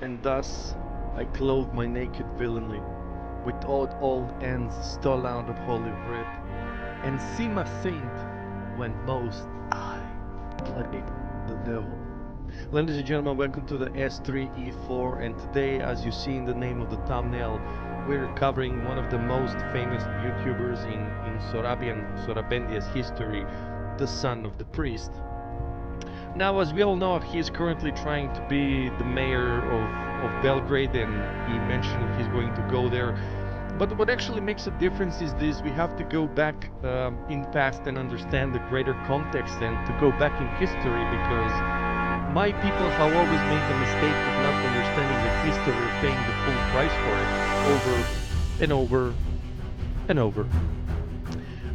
And thus I clothe my naked villainy with old ends stol'n of holy writ, and seem a saint when most I play the devil. Ladies and gentlemen, welcome to the S3E4, and today, as you see in the name of the thumbnail, we're covering one of the most famous YouTubers in Sorabendia's history, the son of the priest. Now, as we all know, he is currently trying to be the mayor of Belgrade, and he mentioned he's going to go there. But what actually makes a difference is this: we have to go back in past and understand the greater context, and to go back in history, because my people have always made the mistake of not understanding the history of paying the full price for it over and over and over.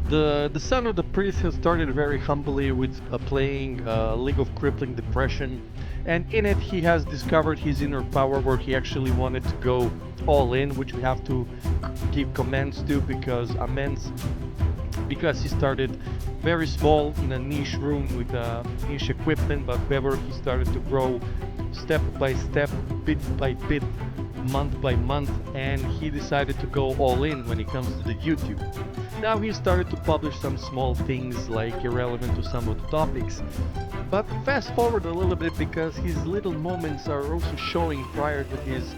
The son of the priest has started very humbly with playing League of Crippling Depression, and in it he has discovered his inner power, where he actually wanted to go all in, which we have to give comments to, because he started very small in a niche room with niche equipment, but however he started to grow step by step, bit by bit, month by month, and he decided to go all in when it comes to the YouTube. Now he started to publish some small things like irrelevant to some of the topics, but fast forward a little bit, because his little moments are also showing prior to his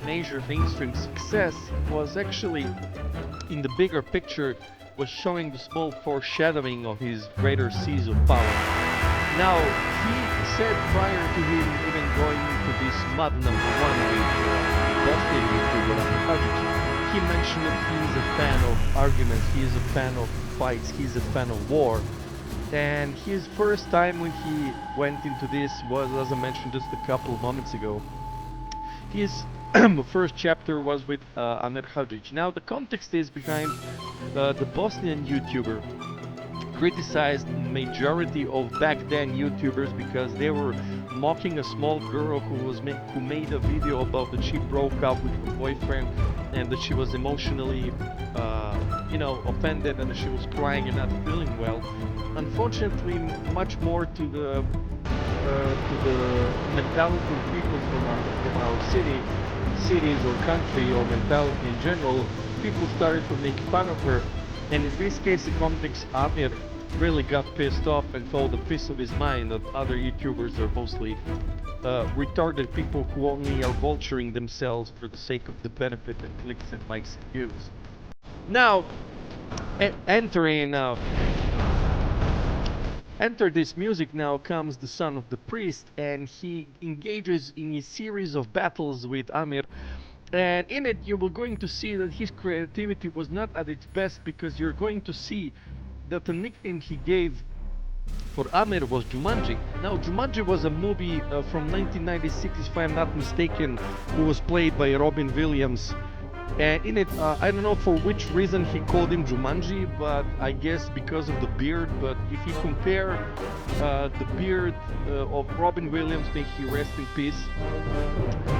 major mainstream success was actually, in the bigger picture, was showing the small foreshadowing of his greater seas of power. Now, he said prior to him even going into this mud number one with Boston YouTuber, he mentioned that he is a fan of arguments, he is a fan of fights, he's a fan of war. And his first time when he went into this was, as I mentioned just a couple moments ago, his first chapter was with Amir Hadjic. Now the context is behind the Bosnian YouTuber criticized majority of back then YouTubers because they were mocking a small girl who made a video about that she broke up with her boyfriend, and that she was emotionally offended, and that she was crying and not feeling well. Unfortunately, much more to the mentality of people from our cities or country, or mentality in general, people started to make fun of her. And in this case, the context, Amir really got pissed off and told a piece of his mind that other YouTubers are mostly retarded people who only are vulturing themselves for the sake of the benefit and clicks and likes and views. Now, entering enter this music now comes the son of the priest, and he engages in a series of battles with Amir. And in it, you will going to see that his creativity was not at its best, because you're going to see that the nickname he gave for Amir was Jumanji. Now, Jumanji was a movie from 1996, if I'm not mistaken, who was played by Robin Williams. And in it, I don't know for which reason he called him Jumanji, but I guess because of the beard. But if you compare the beard of Robin Williams, may he rest in peace,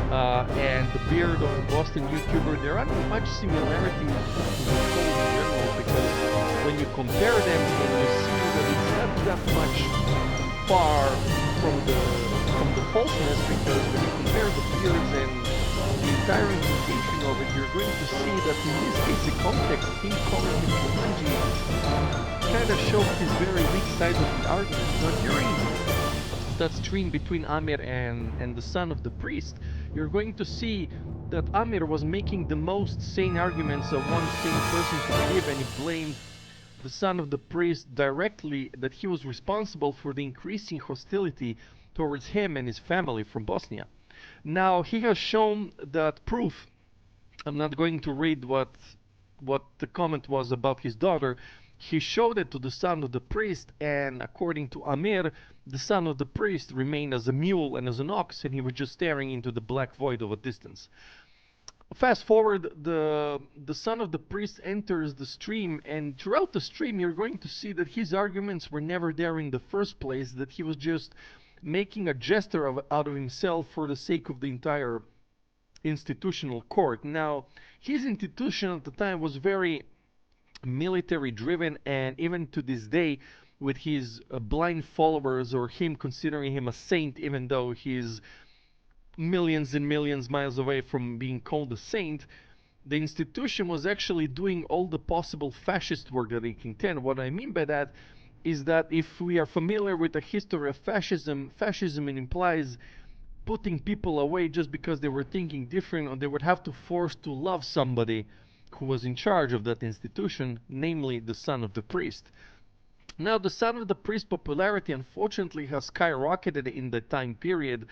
and the beard of the Boston YouTuber, there aren't much similarities to the whole in general, because when you compare them, then you see that it's not that much far from the falseness, because when you compare the beards and the entire implication of it, you're going to see that in this case, the context, him calling him Jumanji, kind of showed his very weak side of the argument. Now, during that stream between Amir and the son of the priest, you're going to see that Amir was making the most sane arguments of one sane person could give, and he blamed the son of the priest directly, that he was responsible for the increasing hostility towards him and his family from Bosnia. Now, he has shown that proof. I'm not going to read what the comment was about his daughter. He showed it to the son of the priest, and according to Amir, the son of the priest remained as a mule and as an ox, and he was just staring into the black void of a distance. Fast forward, the son of the priest enters the stream, and throughout the stream you're going to see that his arguments were never there in the first place, that he was just making a gesture out of himself for the sake of the entire institutional court. Now, his institution at the time was very military driven, and even to this day, with his blind followers, or him considering him a saint, even though he's millions and millions miles away from being called a saint, the institution was actually doing all the possible fascist work that it can can. What I mean by that is that if we are familiar with the history of fascism, fascism implies putting people away just because they were thinking different, or they would have to force to love somebody who was in charge of that institution, namely the son of the priest. Now, the son of the priest popularity unfortunately has skyrocketed in the time period,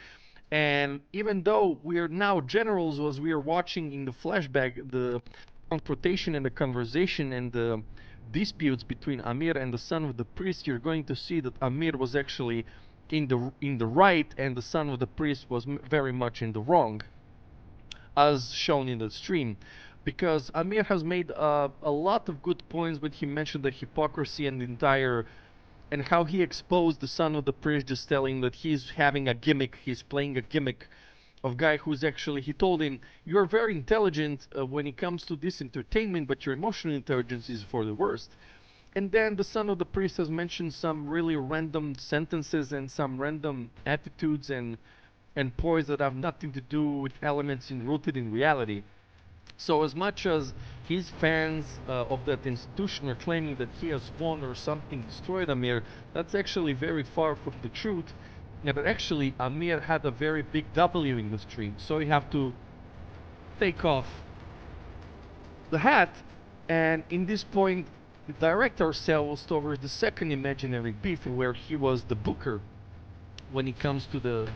and even though we are now generals, as we are watching in the flashback, the confrontation and the conversation and the disputes between Amir and the son of the priest, you're going to see that Amir was actually in the right, and the son of the priest was very much in the wrong, as shown in the stream. Because Amir has made a lot of good points when he mentioned the hypocrisy and the entire, and how he exposed the son of the priest, just telling that he's having a gimmick, he's playing a gimmick of guy who's actually, he told him, you're very intelligent when it comes to this entertainment, but your emotional intelligence is for the worst. And then the son of the priest has mentioned some really random sentences and some random attitudes and points that have nothing to do with elements rooted in reality. So as much as his fans of that institution are claiming that he has won or something destroyed Amir, that's actually very far from the truth. Yeah, but actually Amir had a very big W in the stream, so you have to take off the hat, and in this point direct ourselves towards the second imaginary beef, where he was the booker when it comes to the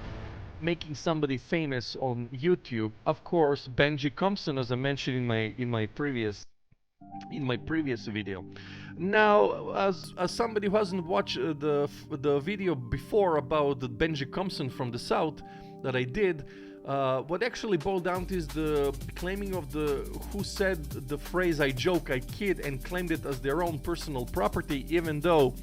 making somebody famous on YouTube. Of course, Benji Compson, as I mentioned in my previous video. Now, as somebody who hasn't watched the video before about the Benji Compson from the South that I did, what actually boiled down to is the claiming of the who said the phrase "I joke, I kid" and claimed it as their own personal property, even though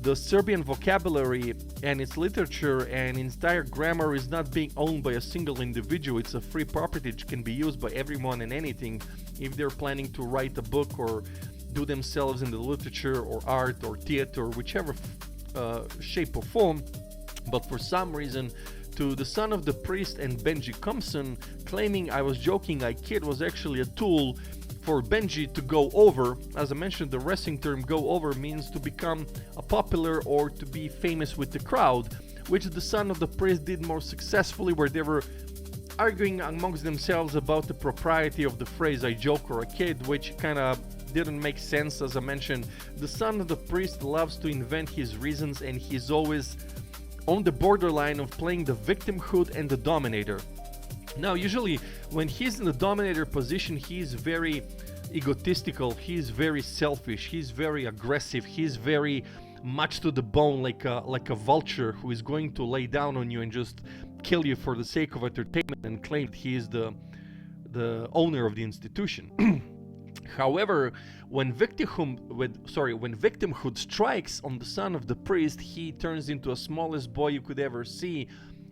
the Serbian vocabulary and its literature and entire grammar is not being owned by a single individual. It's a free property which can be used by everyone and anything if they're planning to write a book or do themselves in the literature or art or theater, whichever shape or form. But for some reason, to the son of the priest and Benji Compson, claiming I was joking, I kid, was actually a tool for Benji to go over. As I mentioned, the wrestling term "go over" means to become a popular or to be famous with the crowd, which the son of the priest did more successfully, where they were arguing amongst themselves about the propriety of the phrase "I joke" or "I kid," which kind of didn't make sense. As I mentioned, the son of the priest loves to invent his reasons, and he's always on the borderline of playing the victimhood and the dominator. Now, usually when he's in the dominator position, he's very egotistical, he's very selfish, he's very aggressive, he's very much to the bone, like a vulture who is going to lay down on you and just kill you for the sake of entertainment and claim that he is the owner of the institution. However, when victimhood strikes on the son of the priest, he turns into the smallest boy you could ever see,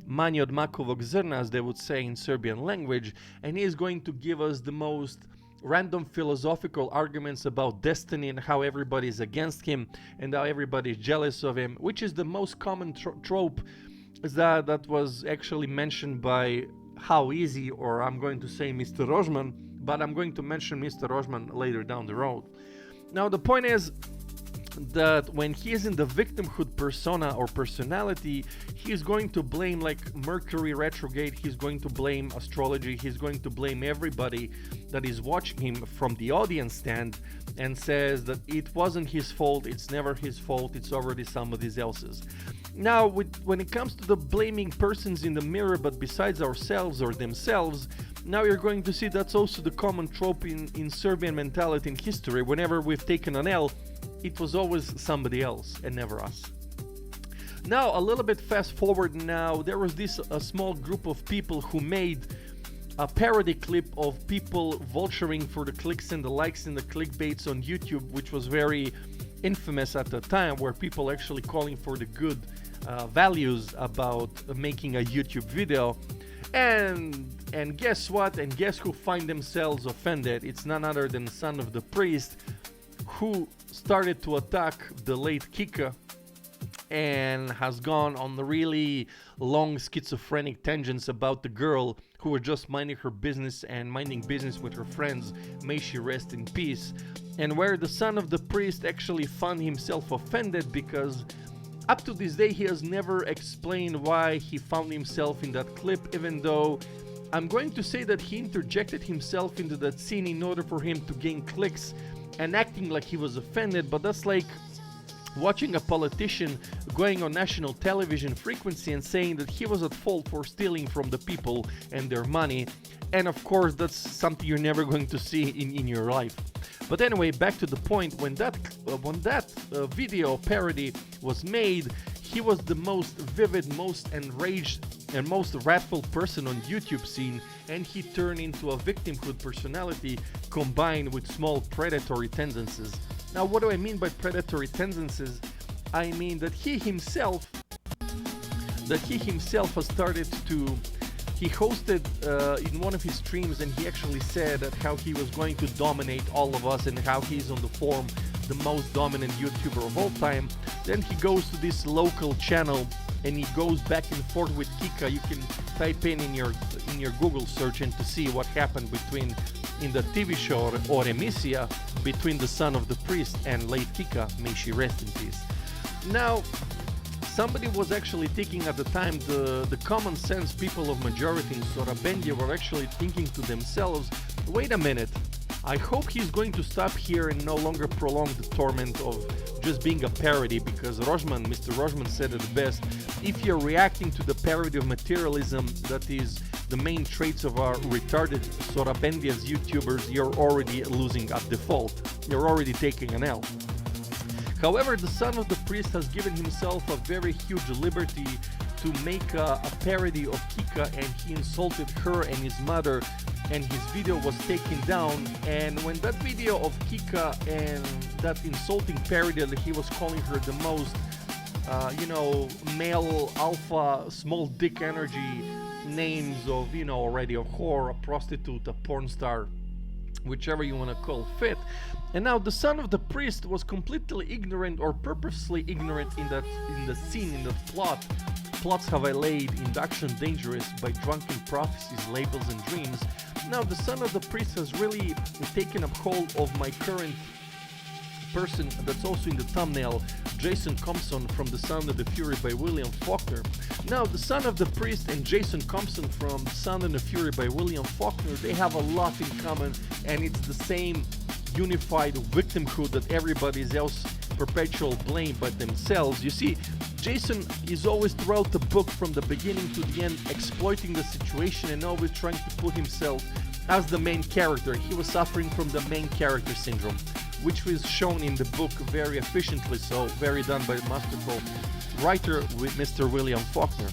manje od makovog zrna, as they would say in Serbian language, and he is going to give us the most random philosophical arguments about destiny and how everybody is against him and how everybody is jealous of him, which is the most common trope that was actually mentioned by How Easy, or I'm going to say Mr. Rojman, but I'm going to mention Mr. Rojman later down the road. Now, the point is that when he is in the victimhood persona or personality, he is going to blame like Mercury retrograde, he's going to blame astrology, he's going to blame everybody that is watching him from the audience stand, and says that it wasn't his fault, it's never his fault, it's already somebody else's. Now, when it comes to the blaming persons in the mirror but besides ourselves or themselves, now you're going to see that's also the common trope in Serbian mentality in history. Whenever we've taken an L, it was always somebody else and never us. Now, a little bit fast forward now, there was a small group of people who made a parody clip of people vulturing for the clicks and the likes and the clickbaits on YouTube, which was very infamous at the time, where people actually calling for the good values about making a YouTube video. And guess what? And guess who find themselves offended? It's none other than the son of the priest, who started to attack the late Kika and has gone on really long schizophrenic tangents about the girl who was just minding her business and minding business with her friends, may she rest in peace, and where the son of the priest actually found himself offended because up to this day he has never explained why he found himself in that clip, even though I'm going to say that he interjected himself into that scene in order for him to gain clicks and acting like he was offended, but that's like watching a politician going on national television frequency and saying that he was at fault for stealing from the people and their money. And of course, that's something you're never going to see in your life. But anyway, back to the point, when that video parody was made, he was the most vivid, most enraged, and most wrathful person on YouTube scene, and he turned into a victimhood personality combined with small predatory tendencies. Now, what do I mean by predatory tendencies? I mean that he himself has started to. He hosted in one of his streams, and he actually said that how he was going to dominate all of us and how he's on the form the most dominant YouTuber of all time. Then he goes to this local channel and he goes back and forth with Kika. You can type in your Google search and to see what happened in the TV show or Emisia between the son of the priest and late Kika, may she rest in peace. Now, somebody was actually thinking at the time, the common sense people of majority in Sorabendia were actually thinking to themselves, wait a minute, I hope he's going to stop here and no longer prolong the torment of just being a parody, because Mr. Rojman said it best, if you're reacting to the parody of materialism that is the main traits of our retarded Sorabendia's YouTubers, you're already losing at default. You're already taking an L. However, the son of the priest has given himself a very huge liberty to make a parody of Kika, and he insulted her and his mother, and his video was taken down. And when that video of Kika and that insulting parody that he was calling her the most male alpha small dick energy names of already a whore, a prostitute, a porn star, whichever you want to call fit. And now the son of the priest was completely ignorant or purposely ignorant in the scene, in the plot. Plots have I laid, induction dangerous by drunken prophecies, labels and dreams. Now the son of the priest has really taken up hold of my current person that's also in the thumbnail, Jason Compson from The Sound of the Fury by William Faulkner. Now the son of the priest and Jason Compson from The Sound of the Fury by William Faulkner, they have a lot in common, and it's the same unified victimhood that everybody else perpetual blame by themselves. You see, Jason is always throughout the book from the beginning to the end exploiting the situation and always trying to put himself as the main character. He was suffering from the main character syndrome, which was shown in the book very efficiently, so very done by the masterful writer with Mr. William Faulkner.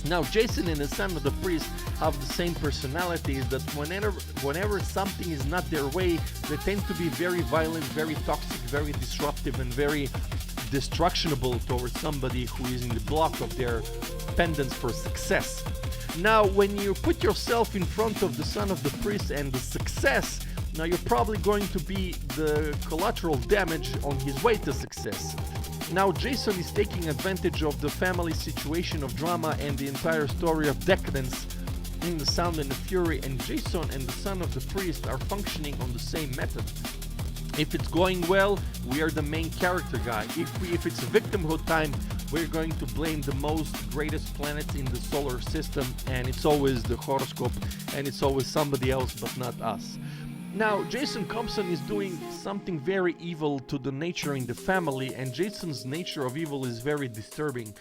Now Jason and the son of the priest have the same personalities, that whenever something is not their way, they tend to be very violent, very toxic, very disruptive, and very destructionable towards somebody who is in the block of their pendants for success. Now when you put yourself in front of the son of the priest and the success, now you're probably going to be the collateral damage on his way to success. Now Jason is taking advantage of the family situation of drama and the entire story of decadence in The Sound and the Fury, and Jason and the son of the priest are functioning on the same method. If it's going well, we are the main character guy. If it's victimhood time, we're going to blame the most greatest planets in the solar system, and it's always the horoscope, and it's always somebody else but not us. Now, Jason Compson is doing something very evil to the nature in the family, and Jason's nature of evil is very disturbing.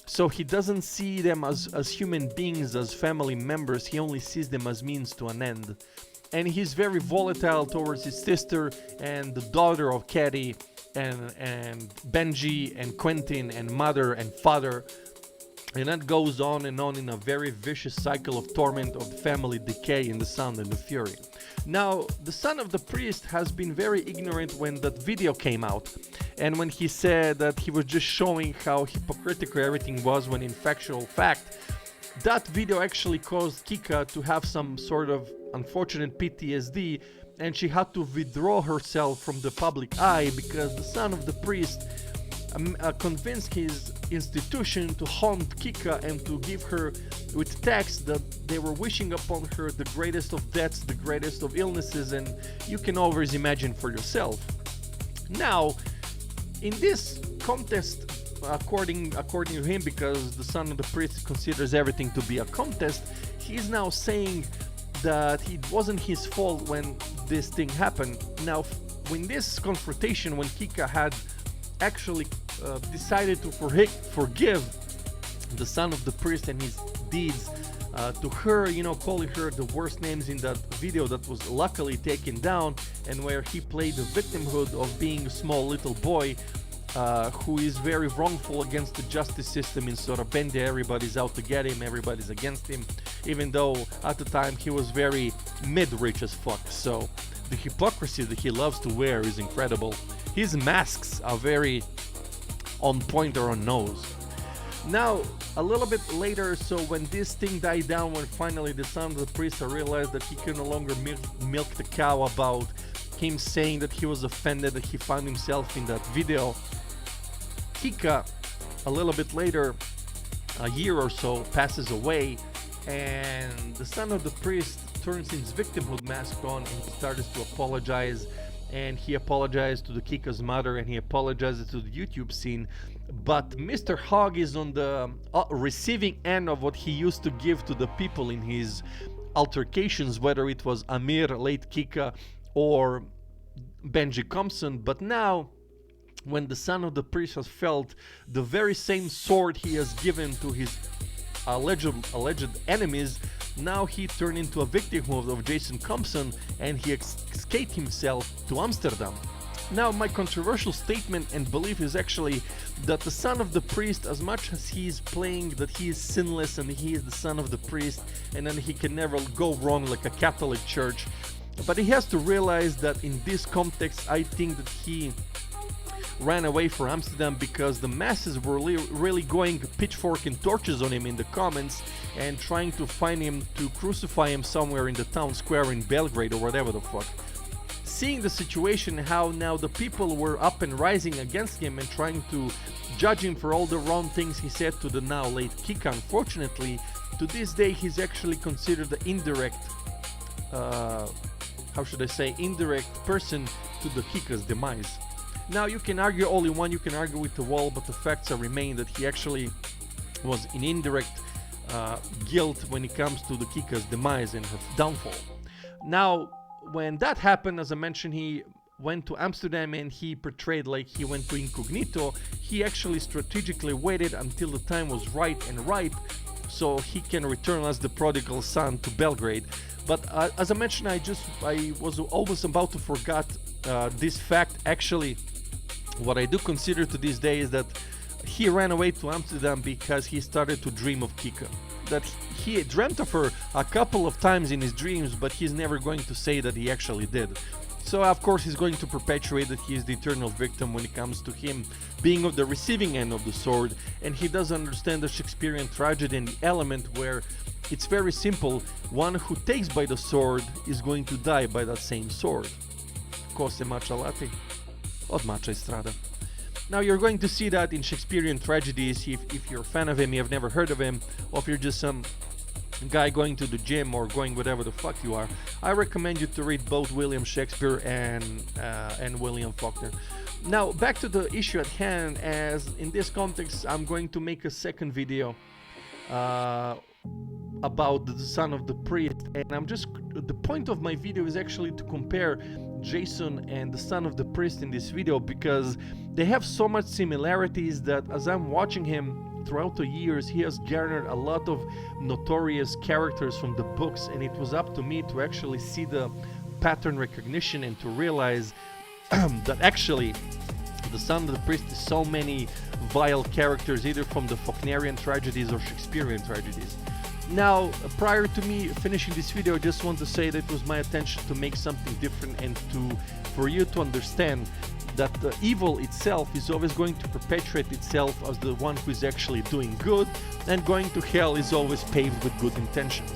So he doesn't see them as human beings, as family members, he only sees them as means to an end. And he's very volatile towards his sister and the daughter of Caddy and Benji and Quentin and mother and father. And that goes on in a very vicious cycle of torment of family decay in The Sound and the Fury. Now, the son of the priest has been very ignorant when that video came out, and when he said that he was just showing how hypocritical everything was, when in factual fact, that video actually caused Kika to have some sort of unfortunate PTSD, and she had to withdraw herself from the public eye because the son of the priest convinced his institution to haunt Kika and to give her with texts that they were wishing upon her the greatest of deaths, the greatest of illnesses, and you can always imagine for yourself. Now, in this contest, according to him, because the son of the priest considers everything to be a contest, he's now saying that it wasn't his fault when this thing happened. Now, when this confrontation, when Kika had actually decided to forgive the son of the priest and his deeds to her, you know, calling her the worst names in that video that was luckily taken down, and where he played the victimhood of being a small little boy who is very wrongful against the justice system in Sorabende. Everybody's out to get him, everybody's against him, even though at the time he was very mid-rich as fuck. So the hypocrisy that he loves to wear is incredible. His masks are very on point or on nose. Now, a little bit later, so when this thing died down, when finally the son of the priest realized that he could no longer milk the cow about him saying that he was offended that he found himself in that video, Kika, a little bit later, a year or so, passes away, and the son of the priest turns his victimhood mask on and he starts to apologize. And he apologized to the Kika's mother, and he apologizes to the YouTube scene. But Mr. Hogg is on the receiving end of what he used to give to the people in his altercations, whether it was Amir, late Kika, or Benji Compson. But now, when the son of the priest has felt the very same sword he has given to his alleged enemies, now he turned into a victim of Jason Compson, and he escaped himself to Amsterdam. Now, my controversial statement and belief is actually that the son of the priest, as much as he's playing that he is sinless and he is the son of the priest and then he can never go wrong like a Catholic church, but he has to realize that in this context, I think that he ran away from Amsterdam because the masses were really going pitchfork and torches on him in the comments and trying to find him to crucify him somewhere in the town square in Belgrade or whatever the fuck. Seeing the situation, how now the people were up and rising against him and trying to judge him for all the wrong things he said to the now late Kika, unfortunately, to this day he's actually considered the indirect, indirect person to the Kika's demise. Now, you can argue all you want, you can argue with the wall, but the facts remain that he actually was in indirect guilt when it comes to the Kika's demise and her downfall. Now, when that happened, as I mentioned, he went to Amsterdam and he portrayed like he went to incognito. He actually strategically waited until the time was right and ripe so he can return as the prodigal son to Belgrade. But as I mentioned, I was almost about to forget this fact. Actually, what I do consider to this day is that he ran away to Amsterdam because he started to dream of Kika. That he dreamt of her a couple of times in his dreams, but he's never going to say that he actually did. So of course he's going to perpetuate that he is the eternal victim when it comes to him being of the receiving end of the sword, and he doesn't understand the Shakespearean tragedy and the element where it's very simple. One who takes by the sword is going to die by that same sword. Cose macciolate od maccia strada. Now you're going to see that in Shakespearean tragedies. If you're a fan of him, you have never heard of him, or if you're just some guy going to the gym or going whatever the fuck you are, I recommend you to read both William Shakespeare and William Faulkner. Now back to the issue at hand, as in this context I'm going to make a second video about the son of the priest, and the point of my video is actually to compare Jason and the son of the priest in this video, because they have so much similarities that as I'm watching him throughout the years, he has garnered a lot of notorious characters from the books, and it was up to me to actually see the pattern recognition and to realize that actually the son of the priest is so many vile characters, either from the Faulknerian tragedies or Shakespearean tragedies. Now, prior to me finishing this video, I just want to say that it was my intention to make something different and for you to understand that the evil itself is always going to perpetuate itself as the one who is actually doing good, and going to hell is always paved with good intentions.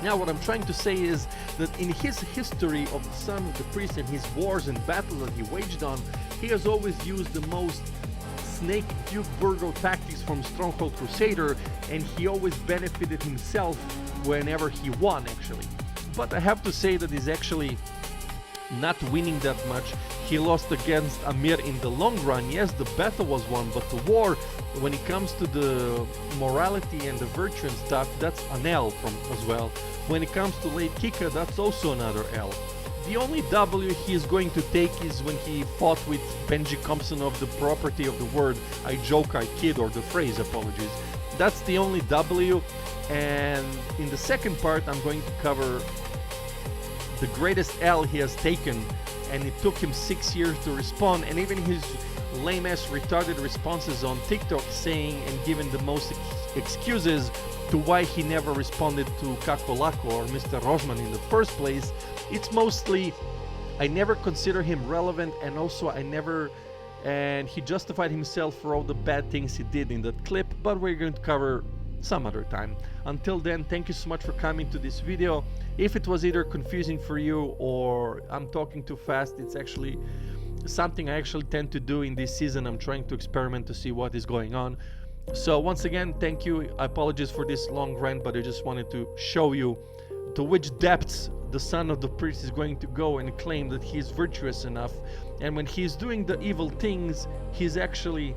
Now, what I'm trying to say is that in his history of the son of the priest and his wars and battles that he waged on, he has always used the most Snake Duke Burgo tactics from Stronghold Crusader, and he always benefited himself whenever he won, actually. But I have to say that he's actually not winning that much. He lost against Amir in the long run. Yes, the battle was won, but the war, when it comes to the morality and the virtue and stuff, that's an L from as well. When it comes to late Kika, that's also another L. The only W he is going to take is when he fought with Benji Compson of the property of the word I joke, I kid, or the phrase, apologies. That's the only W. And in the second part, I'm going to cover the greatest L he has taken, and it took him 6 years to respond, and even his lame-ass retarded responses on TikTok saying and giving the most excuses to why he never responded to Kako Lako or Mr. Rosman in the first place. It's mostly, I never consider him relevant, and also and he justified himself for all the bad things he did in that clip, but we're going to cover some other time. Until then, thank you so much for coming to this video. If it was either confusing for you or I'm talking too fast, it's actually something I actually tend to do in this season. I'm trying to experiment to see what is going on. So once again, thank you. I apologize for this long rant, but I just wanted to show you to which depths the son of the priest is going to go and claim that he is virtuous enough. And when he's doing the evil things, he's actually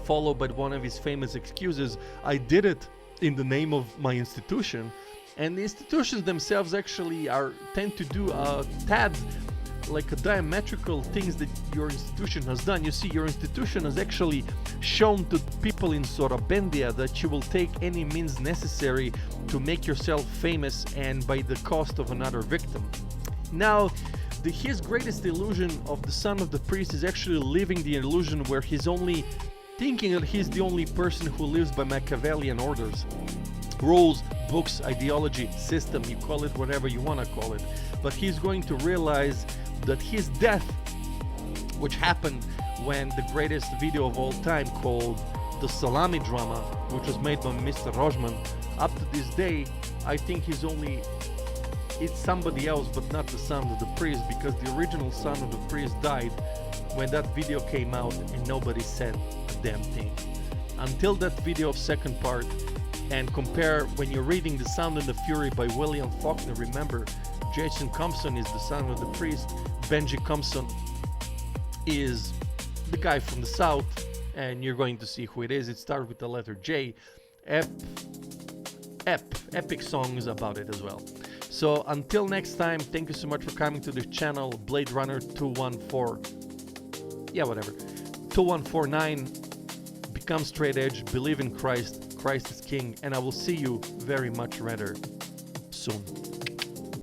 followed by one of his famous excuses: I did it in the name of my institution. And the institutions themselves actually tend to do a tad like a diametrical things that your institution has done. You see, your institution has actually shown to people in Sorabendia that you will take any means necessary to make yourself famous, and by the cost of another victim. Now, his greatest illusion of the son of the priest is actually living the illusion where he's only thinking that he's the only person who lives by Machiavellian orders. Rules, books, ideology, system, you call it whatever you want to call it. But he's going to realize that his death, which happened when the greatest video of all time called The Salami Drama, which was made by Mr. Rojman, up to this day, I think it's somebody else but not the son of the priest, because the original son of the priest died when that video came out and nobody said a damn thing. Until that video of second part, and compare when you're reading The Sound and the Fury by William Faulkner, remember, Jason Compson is the son of the priest, Benji Compson is the guy from the south, and you're going to see who it is. It starts with the letter J. Epic songs about it as well. So until next time, thank you so much for coming to this channel. Blade Runner 2149. Become straight edge, believe in Christ. Christ is King, and I will see you very much rather soon.